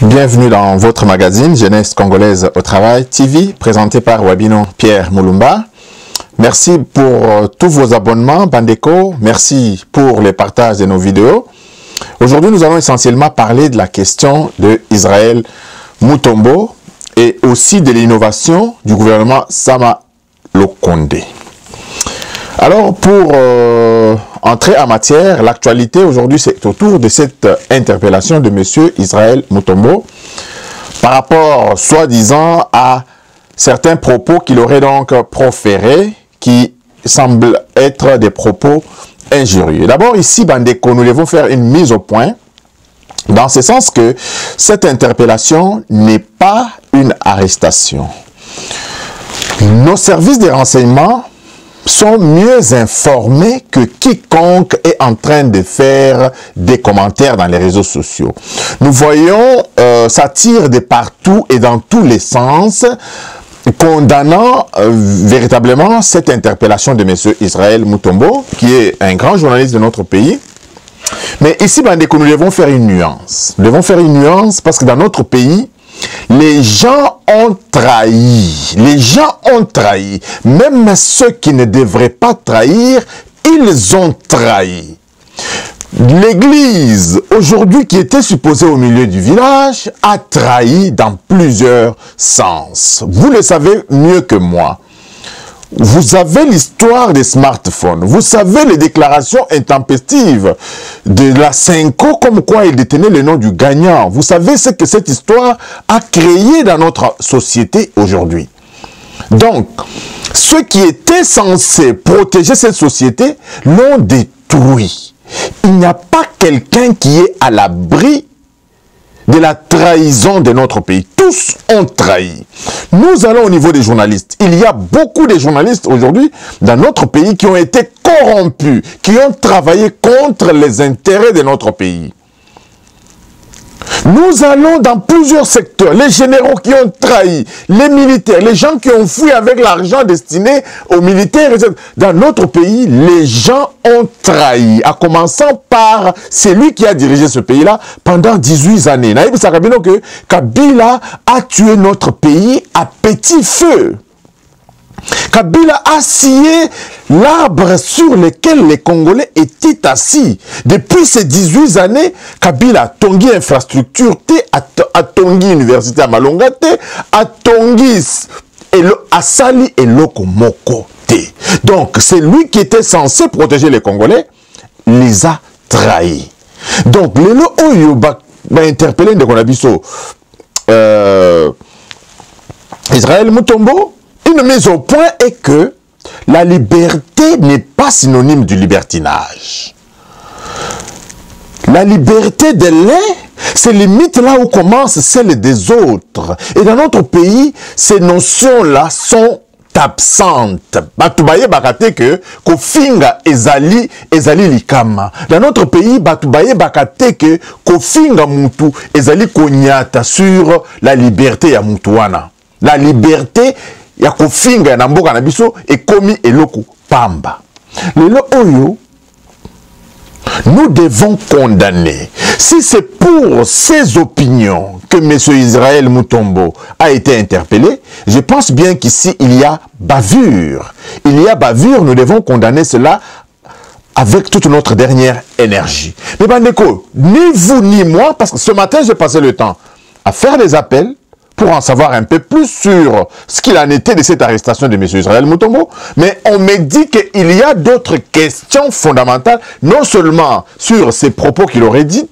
Bienvenue dans votre magazine Jeunesse Congolaise au Travail TV, présenté par Wabino Pierre Moulumba. Merci pour tous vos abonnements, Bandeko. Merci pour les partages de nos vidéos. Aujourd'hui, nous allons essentiellement parler de la question de Israël Mutombo et aussi de l'innovation du gouvernement Sama Lokonde. Alors, pour entrer en matière, l'actualité aujourd'hui, c'est autour de cette interpellation de M. Israël Mutombo par rapport, soi-disant, à certains propos qu'il aurait donc proférés qui semblent être des propos injurieux. D'abord, ici, Bandeko, nous devons faire une mise au point dans ce sens que cette interpellation n'est pas une arrestation. Nos services de renseignement sont mieux informés que quiconque est en train de faire des commentaires dans les réseaux sociaux. Nous voyons, ça tire de partout et dans tous les sens, condamnant véritablement cette interpellation de M. Israël Mutombo, qui est un grand journaliste de notre pays. Mais ici, Bandeko, nous devons faire une nuance. Nous devons faire une nuance parce que dans notre pays, les gens ont trahi. Les gens ont trahi. Même ceux qui ne devraient pas trahir, ils ont trahi. L'Église, aujourd'hui, qui était supposée au milieu du village, a trahi dans plusieurs sens. Vous le savez mieux que moi. Vous avez l'histoire des smartphones. Vous savez les déclarations intempestives de la Senko, comme quoi il détenait le nom du gagnant. Vous savez ce que cette histoire a créé dans notre société aujourd'hui. Donc, ceux qui étaient censés protéger cette société l'ont détruit. Il n'y a pas quelqu'un qui est à l'abri de la trahison de notre pays. Tous ont trahi. Nous allons au niveau des journalistes. Il y a beaucoup de journalistes aujourd'hui dans notre pays qui ont été corrompus, qui ont travaillé contre les intérêts de notre pays. Nous allons dans plusieurs secteurs, les généraux qui ont trahi, les militaires, les gens qui ont fui avec l'argent destiné aux militaires. Dans notre pays, les gens ont trahi, à commençant par celui qui a dirigé ce pays-là pendant 18 années. Naïb Sakabino que Kabila a tué notre pays à petit feu. Kabila a scié l'arbre sur lequel les Congolais étaient assis. Depuis ces 18 années, Kabila a tongi infrastructure, a tongi université à Malonga, a tongi Asali et Lokomoko. Donc, c'est lui qui était censé protéger les Congolais, les a trahis. Donc, les Oyo va interpeller de Konabiso Israël Mutombo. Une mise au point est que la liberté n'est pas synonyme du libertinage. La liberté de l'un, c'est limite là où commence celle des autres. Et dans notre pays, ces notions-là sont absentes. Batubaye bakate que kofinga ezali likama. Dans notre pays, batubaye bakate que kofinga mutu ezali konyata sur la liberté ya mutuana. La liberté ya kofinga na mboka na biso ekomi eloko pamba. Lelo oyo, nous devons condamner. Si c'est pour ces opinions que M. Israël Mutombo a été interpellé, je pense bien qu'ici il y a bavure. Il y a bavure, nous devons condamner cela avec toute notre dernière énergie. Mais Bandeko, ni vous ni moi, parce que ce matin j'ai passé le temps à faire des appels pour en savoir un peu plus sur ce qu'il en était de cette arrestation de M. Israël Mutombo. Mais on me dit qu'il y a d'autres questions fondamentales, non seulement sur ces propos qu'il aurait dit,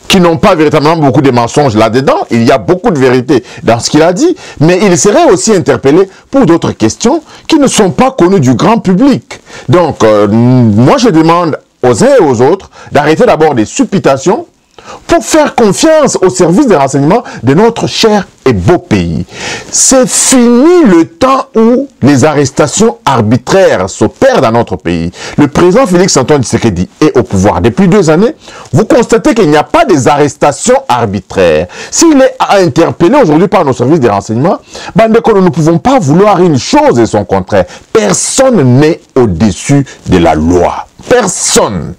qui n'ont pas véritablement beaucoup de mensonges là-dedans, il y a beaucoup de vérité dans ce qu'il a dit, mais il serait aussi interpellé pour d'autres questions qui ne sont pas connues du grand public. Donc, moi je demande aux uns et aux autres d'arrêter d'abord des supputations, pour faire confiance au service de renseignement de notre cher et beau pays. C'est fini le temps où les arrestations arbitraires s'opèrent dans notre pays. Le président Félix-Antoine Tshisekedi est au pouvoir depuis 2 années. Vous constatez qu'il n'y a pas des arrestations arbitraires. S'il est interpellé aujourd'hui par nos services de renseignement, Bandeko, nous ne pouvons pas vouloir une chose et son contraire. Personne n'est au-dessus de la loi. Personne.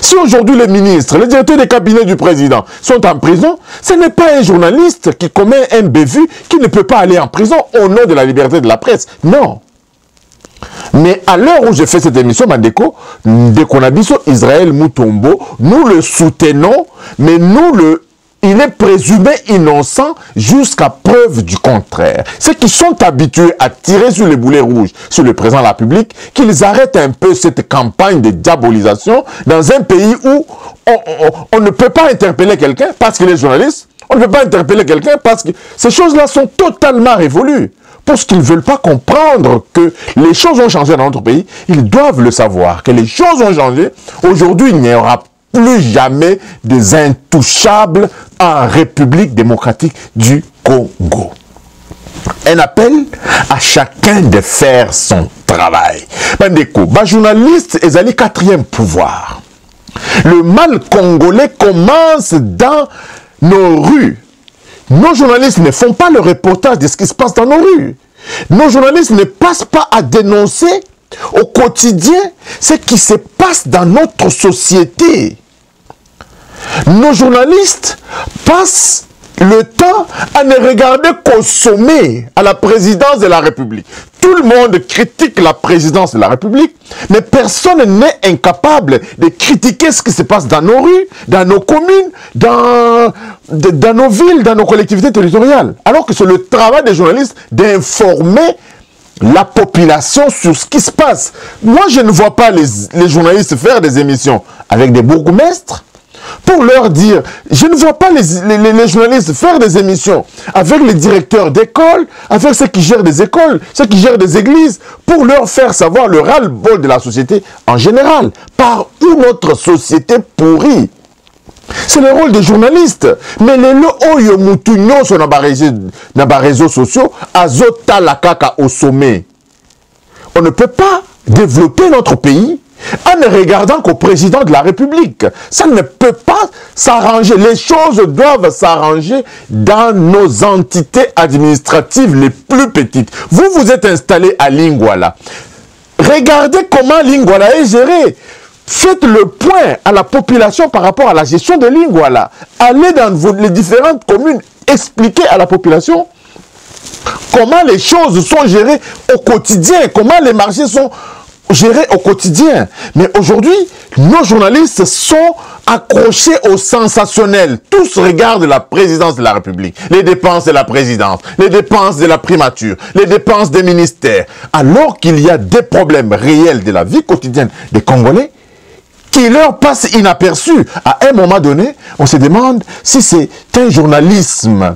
Si aujourd'hui les ministres, les directeurs des cabinets du président sont en prison, ce n'est pas un journaliste qui commet un bévue qui ne peut pas aller en prison au nom de la liberté de la presse. Non. Mais à l'heure où je fais cette émission, Mandeko, Ndeko Nabiso, Israël Mutombo, nous le soutenons, mais il est présumé innocent jusqu'à preuve du contraire. Ceux qui sont habitués à tirer sur les boulets rouges sur le président de la République, qu'ils arrêtent un peu cette campagne de diabolisation dans un pays où on ne peut pas interpeller quelqu'un parce qu'il est journaliste, on ne peut pas interpeller quelqu'un parce que ces choses-là sont totalement révolues. Parce qu'ils ne veulent pas comprendre que les choses ont changé dans notre pays, ils doivent le savoir, que les choses ont changé. Aujourd'hui, il n'y aura plus jamais des intouchables en République démocratique du Congo. Un appel à chacun de faire son travail. Bandeko, journaliste ezali 4e pouvoir. Le mal congolais commence dans nos rues. Nos journalistes ne font pas le reportage de ce qui se passe dans nos rues. Nos journalistes ne passent pas à dénoncer au quotidien ce qui se passe dans notre société. Nos journalistes passent le temps à ne regarder qu'au sommet, à la présidence de la République. Tout le monde critique la présidence de la République, mais personne n'est incapable de critiquer ce qui se passe dans nos rues, dans nos communes, dans nos villes, dans nos collectivités territoriales. Alors que c'est le travail des journalistes d'informer la population sur ce qui se passe. Moi, je ne vois pas les journalistes faire des émissions avec des bourgmestres, pour leur dire, je ne vois pas les journalistes faire des émissions avec les directeurs d'école, avec ceux qui gèrent des écoles, ceux qui gèrent des églises, pour leur faire savoir le ras-le-bol de la société en général, par où notre société pourrit. C'est le rôle des journalistes. Mais les oyo mutunyo sur les réseaux sociaux, azota la kaka au sommet. On ne peut pas développer notre pays en ne regardant qu'au président de la République. Ça ne peut pas s'arranger. Les choses doivent s'arranger dans nos entités administratives les plus petites. Vous, vous êtes installé à Lingwala. Regardez comment Lingwala est géré. Faites le point à la population par rapport à la gestion de Lingwala. Allez dans les différentes communes, expliquez à la population comment les choses sont gérées au quotidien, comment les marchés sont gérés au quotidien. Mais aujourd'hui, nos journalistes sont accrochés au sensationnel. Tous regardent la présidence de la République, les dépenses de la présidence, les dépenses de la primature, les dépenses des ministères, alors qu'il y a des problèmes réels de la vie quotidienne des Congolais qui leur passent inaperçus. À un moment donné, on se demande si c'est un journalisme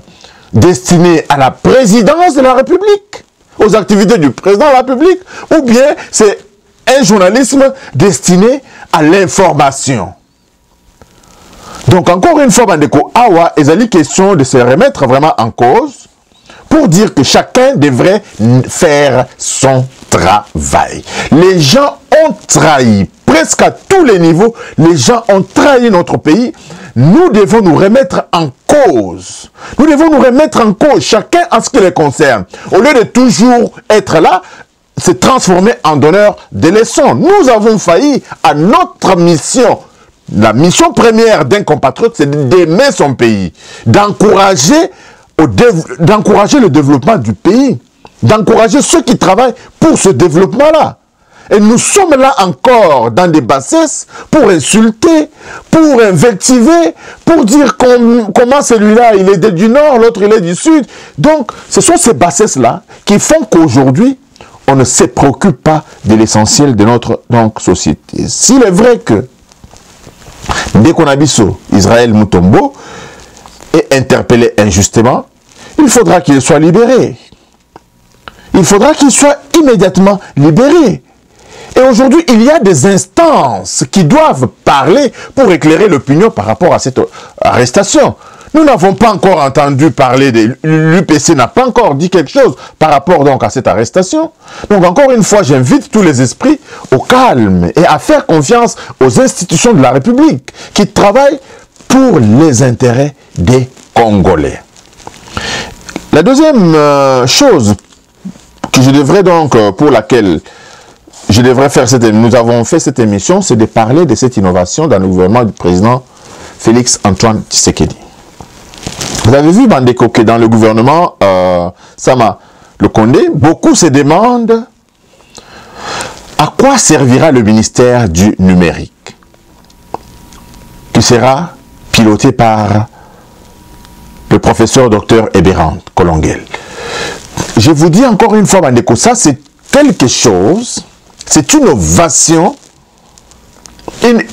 destiné à la présidence de la République, aux activités du président de la République, ou bien c'est un journalisme destiné à l'information. Donc encore une fois, Bandeko Awa, il est question de se remettre vraiment en cause pour dire que chacun devrait faire son travail. Les gens ont trahi, presque à tous les niveaux, les gens ont trahi notre pays. Nous devons nous remettre en cause. Nous devons nous remettre en cause, chacun en ce qui les concerne. Au lieu de toujours être là, se transformer en donneur de leçons. Nous avons failli à notre mission. La mission première d'un compatriote, c'est d'aimer son pays, d'encourager le développement du pays, d'encourager ceux qui travaillent pour ce développement-là. Et nous sommes là encore dans des bassesses pour insulter, pour invectiver, pour dire comment celui-là il est du nord, l'autre il est du sud. Donc ce sont ces bassesses-là qui font qu'aujourd'hui, on ne se préoccupe pas de l'essentiel de notre société. S'il est vrai que Ndeko Nabiso, Israël Mutombo, est interpellé injustement, il faudra qu'il soit libéré. Il faudra qu'il soit immédiatement libéré. Et aujourd'hui, il y a des instances qui doivent parler pour éclairer l'opinion par rapport à cette arrestation. Nous n'avons pas encore entendu parler de... L'UPC n'a pas encore dit quelque chose par rapport donc à cette arrestation. Donc encore une fois, j'invite tous les esprits au calme et à faire confiance aux institutions de la République qui travaillent pour les intérêts des Congolais. La deuxième chose que je devrais donc, pour laquelle je devrais faire nous avons fait cette émission, c'est de parler de cette innovation dans le gouvernement du président Félix Antoine Tshisekedi. Vous avez vu, Bandeko, que dans le gouvernement Sama Lukonde, beaucoup se demandent à quoi servira le ministère du numérique, qui sera piloté par le professeur Dr Eberhard Kolongel. Je vous dis encore une fois, Bandeko, ça c'est quelque chose, c'est une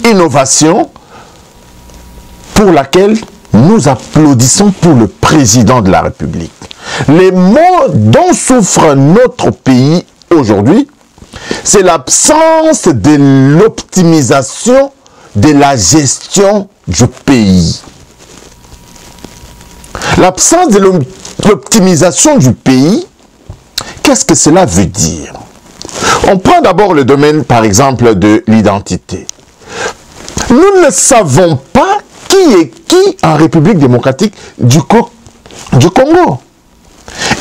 innovation pour laquelle nous applaudissons pour le président de la République. Les maux dont souffre notre pays aujourd'hui, c'est l'absence de l'optimisation de la gestion du pays. L'absence de l'optimisation du pays, qu'est-ce que cela veut dire? On prend d'abord le domaine, par exemple, de l'identité. Nous ne savons pas qui est qui en République démocratique du Congo.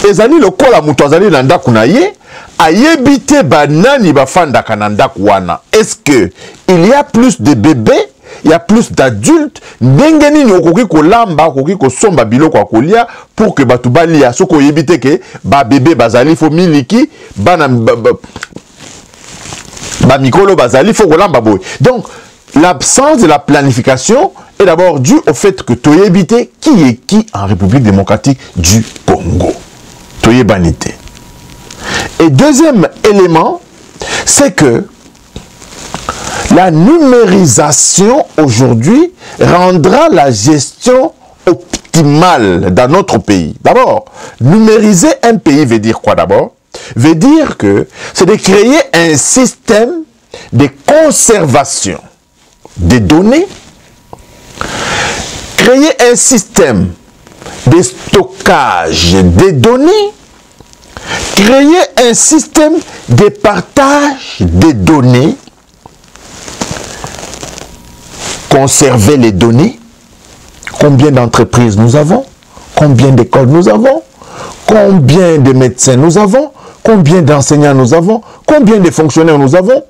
Ezali lokola mutu azali na ndaku na ye, ayebite banani bafanda kananda kwana. Est-ce que il y a plus de bébés, il y a plus d'adultes, ndenge nini okoki kolamba, okoki kosomba biloko akolia pour que batu balia, soko yebite ke ba bébé bazali fo miliki, bana ba mikolo bazali fo kolamba boy. Donc l'absence de la planification est d'abord due au fait que toyebite qui est qui en République démocratique du Congo. Toyebanité. Et deuxième élément, c'est que la numérisation aujourd'hui rendra la gestion optimale dans notre pays. D'abord, numériser un pays veut dire quoi d'abord? Veut dire que c'est de créer un système de conservation des données, créer un système de stockage des données, créer un système de partage des données, conserver les données, combien d'entreprises nous avons, combien d'écoles nous avons, combien de médecins nous avons, combien d'enseignants nous avons, combien de fonctionnaires nous avons.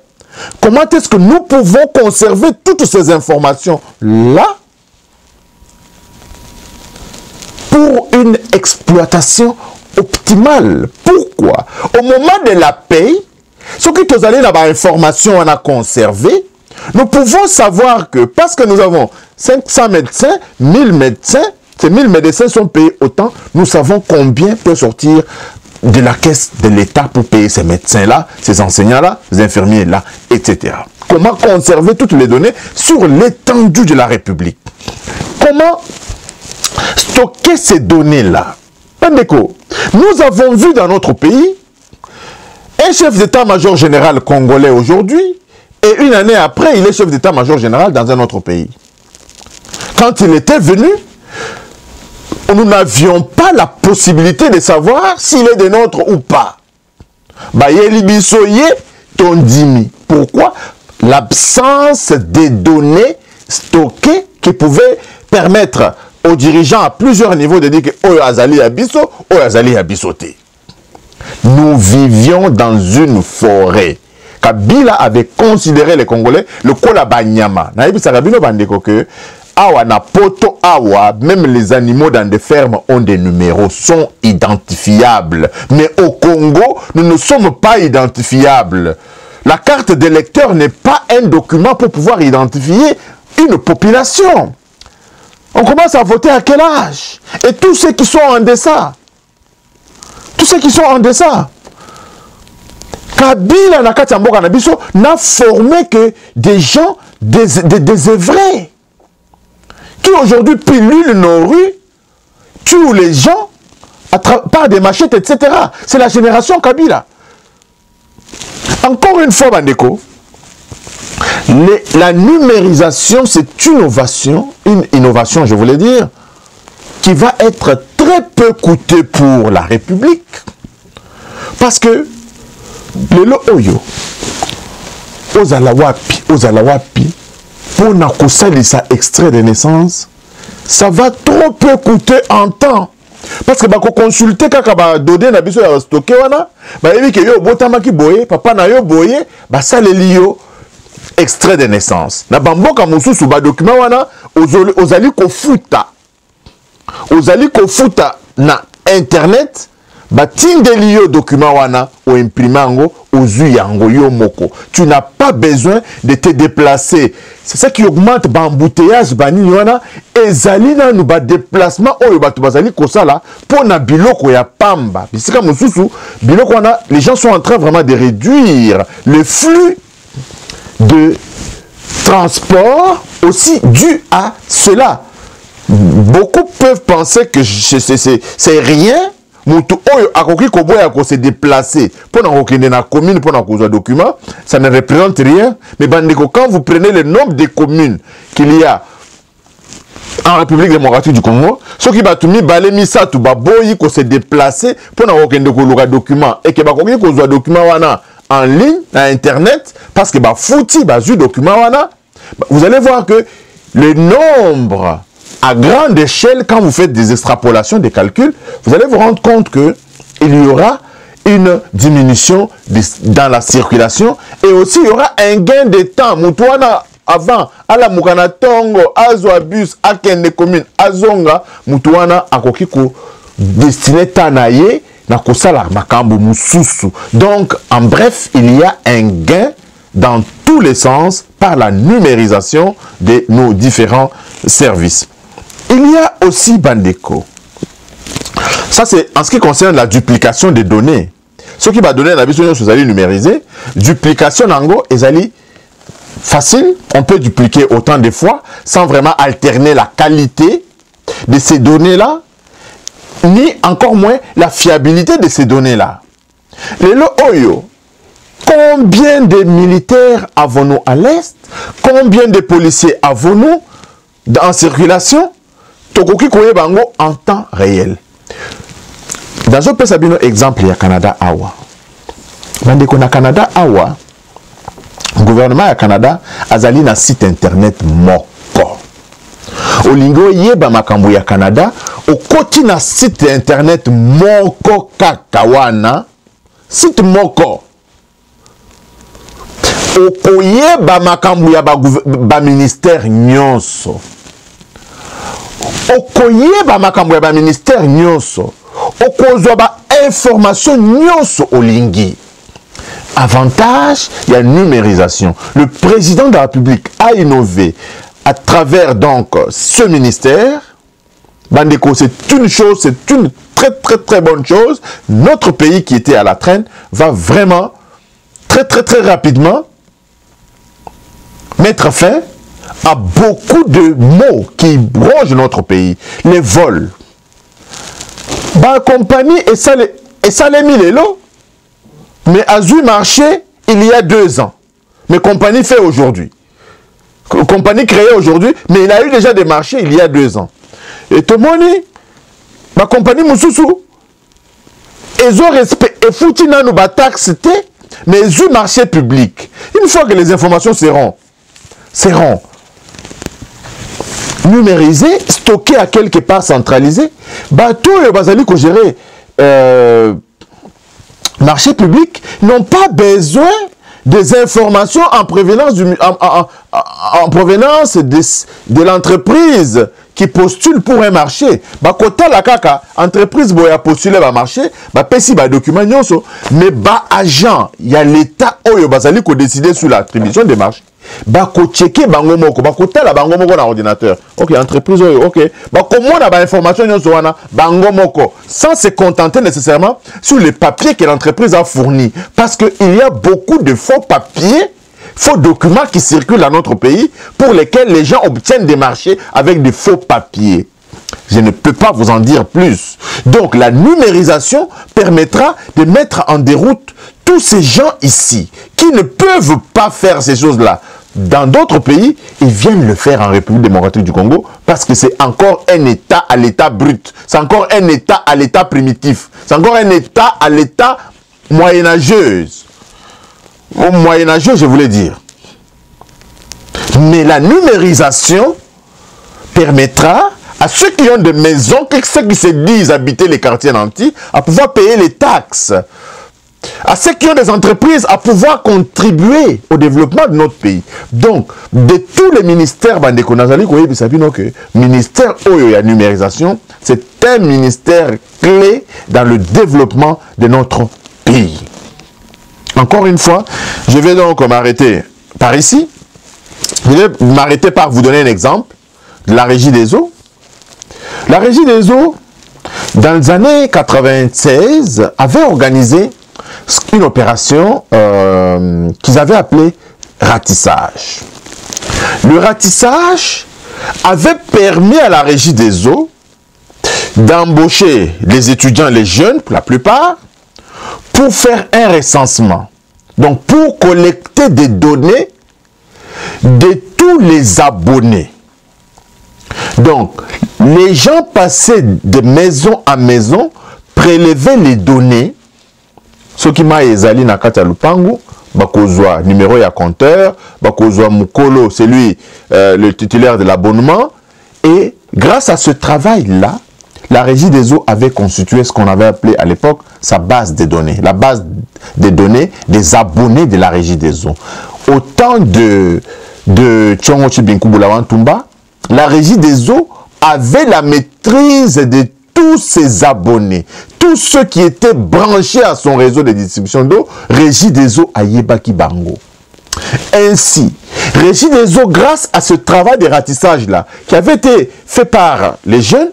Comment est-ce que nous pouvons conserver toutes ces informations-là pour une exploitation optimale? Pourquoi? Au moment de la paye, ce que vous allez dans l'information on a conservé, nous pouvons savoir que parce que nous avons 500 médecins, 1000 médecins, ces 1000 médecins sont payés autant, nous savons combien peut sortir de la caisse de l'État pour payer ces médecins-là, ces enseignants-là, ces infirmiers-là, etc. Comment conserver toutes les données sur l'étendue de la République? Comment stocker ces données-là? Nous avons vu dans notre pays un chef d'état-major général congolais aujourd'hui et une année après, il est chef d'état-major général dans un autre pays. Quand il était venu, nous n'avions pas la possibilité de savoir s'il est des nôtres ou pas. Pourquoi? L'absence des données stockées qui pouvaient permettre aux dirigeants à plusieurs niveaux de dire que Oyo Azali Abisso, Oyo Azali Abisoté. Nous vivions dans une forêt. Kabila avait considéré les Congolais le Kolabanyama. Awa na poto awa, même les animaux dans des fermes ont des numéros, sont identifiables. Mais au Congo, nous ne sommes pas identifiables. La carte d'électeur n'est pas un document pour pouvoir identifier une population. On commence à voter à quel âge? Et tous ceux qui sont en deçà. Tous ceux qui sont en deçà. Kabila n'a formé que des gens désœuvrés qui aujourd'hui pilulent nos rues, tuent les gens par des machettes, etc. C'est la génération Kabila. Encore une fois, Bandeko, la numérisation, c'est une innovation, je voulais dire, qui va être très peu coûteux pour la République. Parce que le Oyo, Ozalawapi, pour Nakosalisa extrait de naissance, ça va trop peu coûter en temps. Parce que bako consulter kaka ba donné na biso ya stocké wana, ba yebi ke yo botama ki boye, papa na yo boye, ba saleli yo extrait de naissance. Na bamboka mususu ba document wana ozali kofuta. Ozali kofuta na internet, ba tindeli yo document wana o imprimango ozu yango yo moko. Tu n'as pas besoin de te déplacer. C'est ça qui augmente l'embouteillage bani wana ezali na nous ba déplacement oyo batu bazali kosala pour na biloko ya pamba. Bisika mususu biloko wana les gens sont en train vraiment de réduire le flux de transport aussi dû à cela. Beaucoup peuvent penser que c'est rien. Mutu oyo akoki koboya ko se déplacer pour na kokende na commune pour na kozwa document, ça ne représente rien. Mais bandeko, quand vous prenez le nombre de communes qu'il y a en République démocratique du Congo, ceux qui batumi balé misatu baboyi ko se déplacer pour na kokende ko luka document et que bakoki kozwa document wana en ligne na internet parce que ba fouti ba zu document wana, vous allez voir que le nombre à grande échelle, quand vous faites des extrapolations, des calculs, vous allez vous rendre compte qu'il y aura une diminution dans la circulation et aussi il y aura un gain de temps. Moutouana avant, à la Moukana Tongo, Azwa bus, à Kende commune, Azonga, Moutouana Akokiko destiné Tanaye, Nakosala Makambo Moussousou. Donc, en bref, il y a un gain dans tous les sens par la numérisation de nos différents services. Il y a aussi Bandeko. Ça, c'est en ce qui concerne la duplication des données. Ce qui va donner la vision sur les numériser. Duplication en est facile. On peut dupliquer autant de fois sans vraiment alterner la qualité de ces données-là, ni encore moins la fiabilité de ces données-là. Les Oyo, combien de militaires avons-nous à l'Est? Combien de policiers avons-nous en circulation? Tokoki koye bango en temps réel. Dans un peu sabino exemple, il y a Canada Awa. Bandeko na Canada Awa, le gouvernement ya Canada azali na site internet moko. Olingo yeba makambo ya Canada, okoti na site internet moko kakawana, site moko. Okoyeba makambo ya ba ministère nyonso. Okoyeba makambo ya ba ministère nyonso. Okozwa ba information nyonso olingi. Avantage, il y a numérisation. Le président de la République a innové à travers donc ce ministère. Bandeko, c'est une chose, c'est une très bonne chose. Notre pays qui était à la traîne va vraiment très rapidement mettre fin à beaucoup de maux qui rongent notre pays. Les vols. La compagnie et ça les mis lots. Mais à Zui marché il y a 2 ans. Mais compagnie fait aujourd'hui. Compagnie créée aujourd'hui, mais il a eu déjà des marchés il y a 2 ans. Et tout le monde, ma compagnie Moussoussou, ils ont respect et foutu dans nos taxes, mais ils ont marché public. Une fois que les informations seront numérisées, stockées à quelque part, centralisées, tout le bazali que gérer marché public n'ont pas besoin des informations en provenance, de l'entreprise qui postule pour un marché. Kota la kaka, entreprise boya postuler ba marché, pesi ba document nyonso, mais agent, il y a l'État oyo bazali ko décider sur l'attribution des marchés. Ko checker bango moko, kota la bango moko na ordinateur. OK, entreprise oyo, OK. Comment na ba information nyonso wana bango moko, sans se contenter nécessairement sur les papiers que l'entreprise a fournis, parce que il y a beaucoup de faux papiers, faux documents qui circulent dans notre pays pour lesquels les gens obtiennent des marchés avec des faux papiers. Je ne peux pas vous en dire plus. Donc la numérisation permettra de mettre en déroute tous ces gens ici qui ne peuvent pas faire ces choses-là. Dans d'autres pays, ils viennent le faire en République démocratique du Congo parce que c'est encore un État à l'état brut. C'est encore un État à l'état primitif. C'est encore un État à l'état moyenâgeux. Au moyenâgeux, je voulais dire. Mais la numérisation permettra à ceux qui ont des maisons, ceux qui se disent habiter les quartiers nantis, à pouvoir payer les taxes, à ceux qui ont des entreprises, à pouvoir contribuer au développement de notre pays. Donc, de tous les ministères, le ministère Oyo et numérisation, c'est un ministère clé dans le développement de notre pays. Encore une fois, je vais donc m'arrêter par ici. Je vais m'arrêter par vous donner un exemple de la Régie des eaux. La Régie des eaux, dans les années 96, avait organisé une opération qu'ils avaient appelée ratissage. Le ratissage avait permis à la Régie des eaux d'embaucher les étudiants, les jeunes pour la plupart, pour faire un recensement. Donc pour collecter des données de tous les abonnés. Donc les gens passaient de maison à maison, prélevaient les données. Ce qui m'a ezali na kati ya lupangu, bakozwa numéro ya compteur, bakozwa mukolo, c'est lui le titulaire de l'abonnement. Et grâce à ce travail-là, la Régie des eaux avait constitué ce qu'on avait appelé à l'époque sa base de données, la base des données des abonnés de la Régie des eaux. Au temps de Tshongo Tshibinku Boulawan Tumba, la Régie des eaux avait la maîtrise de tous ses abonnés, tous ceux qui étaient branchés à son réseau de distribution d'eau, Régie des eaux à Yebaki Bango. Ainsi, Régie des eaux, grâce à ce travail de ratissage-là, qui avait été fait par les jeunes,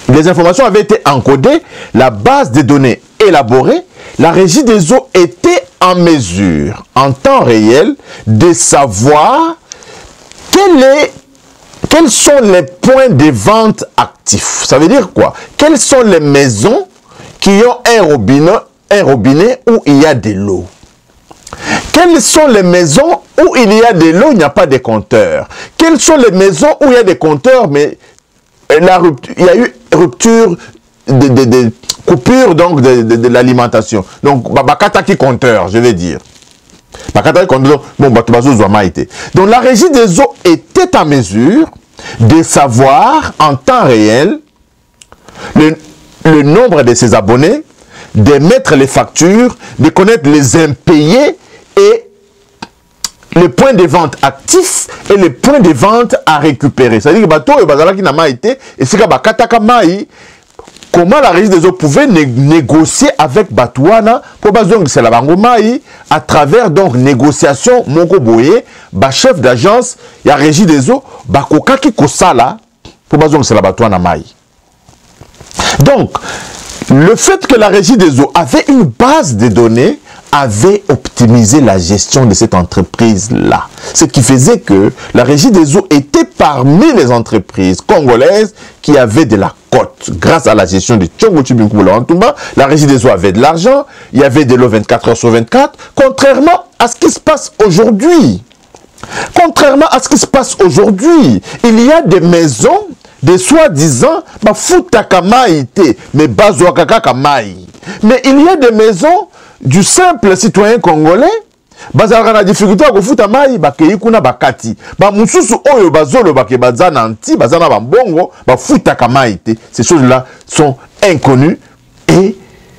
les informations avaient été encodées, la base de données élaborée, la Régie des eaux était en mesure, en temps réel, de savoir quels sont les points de vente actifs. Ça veut dire quoi? Quelles sont les maisons qui ont un robinet où il y a de l'eau? Quelles sont les maisons où il y a de l'eau, il n'y a pas de compteurs? Quelles sont les maisons où il y a des compteurs, mais il y a eu rupture de coupure donc de l'alimentation? Donc, bakataki compteur, je vais dire. Donc, la Régie des eaux était en mesure de savoir en temps réel le nombre de ses abonnés, de mettre les factures, de connaître les impayés et les points de vente actifs et les points de vente à récupérer. C'est-à-dire que comment la Régie des eaux pouvait négocier avec Batouana pour à travers donc négociation Moko Boye, chef d'agence, il y a Régie des eaux, Bakoka qui kosala pour la Batouana Maï. Donc, le fait que la Régie des eaux avait une base de données avait optimisé la gestion de cette entreprise-là. Ce qui faisait que la Régie des eaux était parmi les entreprises congolaises qui avaient de la cote. Grâce à la gestion de Tshongo Tshibinku Boulawan Tumba, la Régie des eaux avait de l'argent, il y avait de l'eau 24 heures sur 24, contrairement à ce qui se passe aujourd'hui. Contrairement à ce qui se passe aujourd'hui, il y a des maisons, des soi-disant, mais mais il y a des maisons du simple citoyen congolais, bazalaka na difficulté à futa mai bakei kuna bakati ba mususu oyo bazolo bake bazana anti bazana bambongo ba futa kamaite. Ces choses là sont inconnues et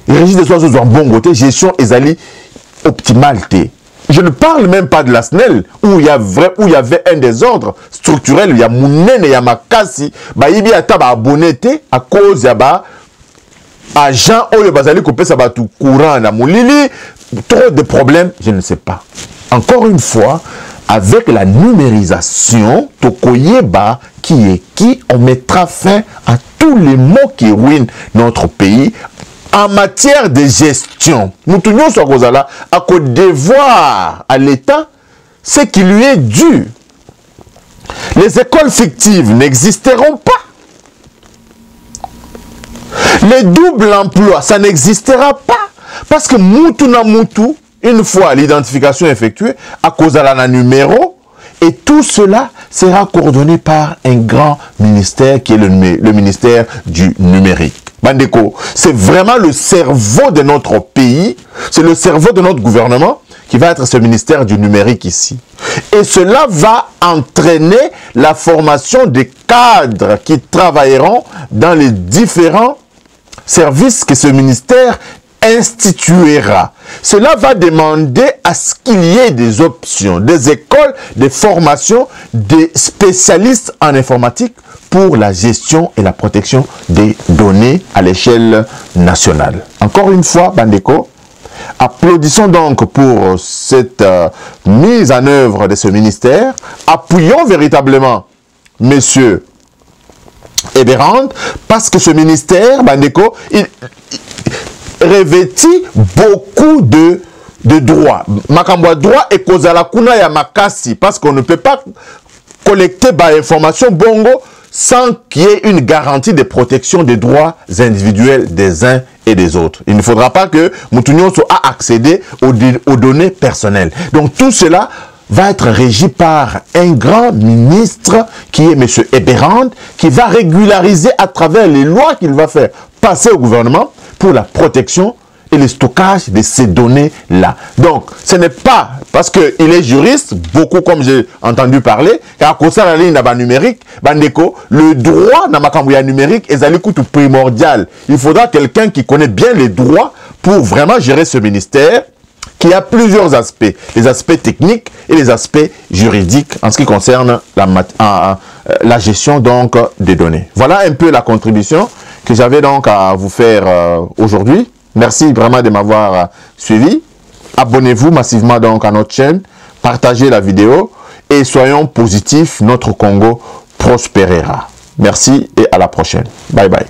les Régie des eaux sont bongo te gestion ezali optimalité. Je ne parle même pas de la SNEL où il y avait un désordre structurel, il y a Mounene, il y a Makasi, ba yibi ata ba abonné à cause ya ba agent oyo bazali kopé ça ba tout courant na mulili, trop de problèmes, je ne sais pas. Encore une fois, avec la numérisation, Tokoyeba qui est qui, on mettra fin à tous les maux qui ruinent notre pays en matière de gestion. Nous tenions sur Gozala à devoir à l'État ce qui lui est dû. Les écoles fictives n'existeront pas. Les doubles emplois, ça n'existera pas. Parce que Moutou na Moutou, une fois l'identification effectuée, à cause de la numéro, et tout cela sera coordonné par un grand ministère qui est le ministère du numérique. Bandeko, c'est vraiment le cerveau de notre pays, c'est le cerveau de notre gouvernement qui va être ce ministère du numérique ici. Et cela va entraîner la formation des cadres qui travailleront dans les différents services que ce ministère instituera. Cela va demander à ce qu'il y ait des options, des écoles, des formations, des spécialistes en informatique pour la gestion et la protection des données à l'échelle nationale. Encore une fois, Bandeko, applaudissons donc pour cette mise en œuvre de ce ministère. Appuyons véritablement Monsieur Eberhard, parce que ce ministère, Bandeko, il revêtit beaucoup de droits. Makambwa droit et kozala kuna ya makasi, parce qu'on ne peut pas collecter information bongo sans qu'il y ait une garantie de protection des droits individuels des uns et des autres. Il ne faudra pas que Moutounio soit accéder aux données personnelles. Donc tout cela va être régi par un grand ministre qui est M. Eberhard, qui va régulariser à travers les lois qu'il va faire passer au gouvernement pour la protection et le stockage de ces données-là. Donc, ce n'est pas parce qu'il est juriste, beaucoup comme j'ai entendu parler, car à la ligne numérique, Bandeko, le droit dans ma numérique est un coût primordial. Il faudra quelqu'un qui connaît bien les droits pour vraiment gérer ce ministère, qui a plusieurs aspects, les aspects techniques et les aspects juridiques en ce qui concerne la gestion donc des données. Voilà un peu la contribution que j'avais donc à vous faire aujourd'hui. Merci vraiment de m'avoir suivi. Abonnez-vous massivement donc à notre chaîne, partagez la vidéo et soyons positifs, notre Congo prospérera. Merci et à la prochaine. Bye bye.